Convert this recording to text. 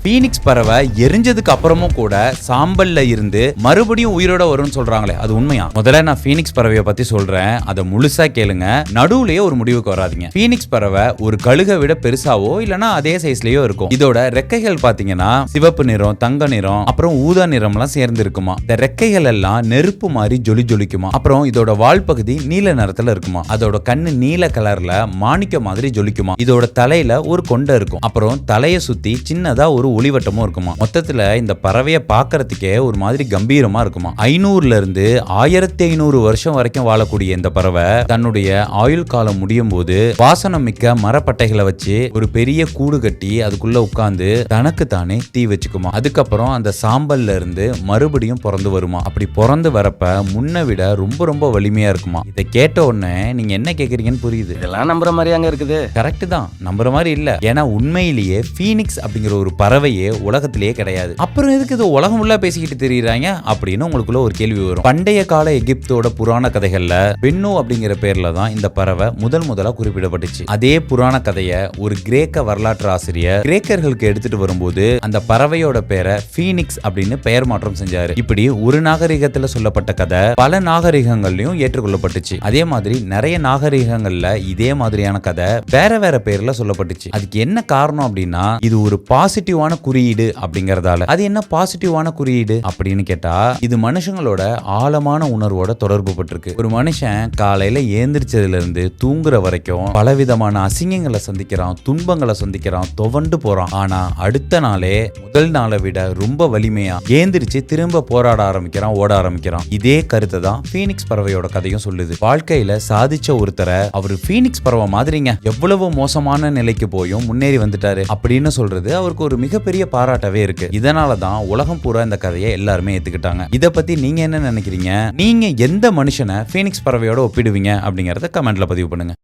Phoenix பறவை எரிஞ்சதுக்கு அப்புறமும் கூட சாம்பல்ல இருந்து மறுபடியும் உயிரோட வரும்னு சொல்றாங்களே, அது உண்மையா? முதல்ல நான் பீனிக்ஸ் பறவையை பத்தி சொல்றேன், அதை முழுசா கேளுங்க. நடுவுலயே ஒரு முடிவுக்கு வராதீங்க. பீனிக்ஸ் பறவை ஒரு கழுகை விட பெருசாவோ இல்லனா அதே சைஸ்லயோ இருக்கும். இதோட ரெக்கைகள் பாத்தீங்கன்னா சிவப்பு நிறம், தங்க நிறம், அப்புறம் ஊதா நிறம் எல்லாம் சேர்ந்து இருக்குமா. இந்த ரெக்கைகள் எல்லாம் நெருப்பு மாதிரி ஜொலிக்குமா. அப்புறம் இதோட வால் பகுதி நீல நிறத்துல இருக்குமா. அதோட கண்ணு நீல கலர்ல மாணிக்க மாதிரி ஜொலிக்குமா. இதோட தலையில ஒரு கொண்டை இருக்கும். அப்புறம் தலையை சுத்தி சின்னதா ஒரு ஒளிவட்டமும் இருக்குமா. மொத்தத்துல இந்த பறவையை பார்க்கறதுக்கே ஒரு மாதிரி கம்பீரமா இருக்குமா. 500ல இருந்து 1500 வருஷம் வரைக்கும் வாழக்கூடிய இந்த பறவை தன்னுடைய ஆயுள் காலம் முடியும் போது வாசனம் மிக்க மரப்பட்டைகளை வச்சு ஒரு பெரிய கூடு கட்டி அதுக்குள்ள உட்கார்ந்து தனக்கு தானே தீ வச்சுக்குமா. அதுக்கப்புறம் அந்த சாம்பல்ல இருந்து மறுபடியும் பிறந்து வருமா. அப்படி பிறந்து வரப்ப முன்ன விட ரொம்ப ரொம்ப வலிமையா இருக்குமா. இதை கேட்ட உடனே நீங்க என்ன கேக்குறீங்கன்னு புரியுது. இதெல்லாம் நம்புற மாதிரி அங்க இருக்குது. கரெக்ட் தான், நம்புற மாதிரி இல்ல. ஏன்னா உண்மையிலேயே பீனிக்ஸ் அப்படிங்கிற ஒரு பறவையே உலகத்திலேயே கிடையாது. அப்புறம் எதுக்கு இது உலகம் ஃபுல்லா பேசிக்கிட்டு தெரியுறாங்க அப்படின்னு உங்களுக்குள்ள ஒரு கேள்வி வரும். பண்டைய கால எகிப்தோட புராண கதைகள்ல பென்னோ அப்படிங்கிற பேர்ல தான் இந்த பறவை முதலா குறிப்பிடப்பட்டுச்சு. அதே புராண கதையை ஒரு கிரேக்க வரலாற்று ஆசிரியர் கிரேக்கர்களுக்கு எடுத்துட்டு வரும்போது அந்த பறவையோட பேரை பீனிக்ஸ் அப்படின்னு பெயர் மாற்றம் செஞ்சாரு. இப்படி ஒரு நாகரிகத்துல சொல்லப்பட்ட கதை பல நாகரிகங்கள்லயும் ஏற்றுக்கொள்ளப்பட்டுச்சு. அதே மாதிரி நிறைய நாகரிகங்கள்ல இதே மாதிரியான கதை வேற வேற பேர்ல சொல்லப்பட்டுச்சு. அதுக்கு என்ன காரணம் அப்படின்னா இது ஒரு பாசிட்டிவான குறியீடு அப்படிங்கறதால. அது என்ன பாசிட்டிவான குறியீடு அப்படின்னு கேட்டா, இது மனுஷங்களோட ஆழமான உணர்வோட தொடர்பு பட்டிருக்கு. ஒரு மனுஷன் காலையில ஏந்திரிச்சதுல இருந்து தூங்குற வரைக்கும் பலவிதமான அசிங்கங்களை சந்திக்கிறான், துன்பங்களை சந்திக்கிறான், துவண்டு போறான். ஆனா அடுத்த நாளே முதல் நாளை விட ரொம்ப வலிமையா ஏந்திரிச்சு திரும்ப போராட ஆரம்பிக்கிறான், ஓட ஆரம்பிக்கிறான். இதே கருத்தை தான் பீனிக்ஸ் பறவையோட கதையும் சொல்லுது. வாழ்க்கையில சாதிச்ச ஒருத்தரை அவரு பீனிக்ஸ் பறவை மாதிரிங்க எவ்வளவு மோசமான நிலைக்கு போயும் முன்னேறி வந்துட்டாரு அப்படின்னு சொல்றது அவருக்கு ஒரு மிகப்பெரிய பாராட்டவே இருக்கு. இதனாலதான் உலகம் பூரா இந்த கதையை எல்லாருமே ஏத்துக்கிட்டாங்க. இத பத்தி நீங்க என்ன நினைக்கிறீங்க? நீங்க எந்த மனுஷனை பீனிக்ஸ் பறவையோட ஒப்பிடுவீங்க அப்படிங்கறத கமெண்ட்ல பதிவு பண்ணுங்க.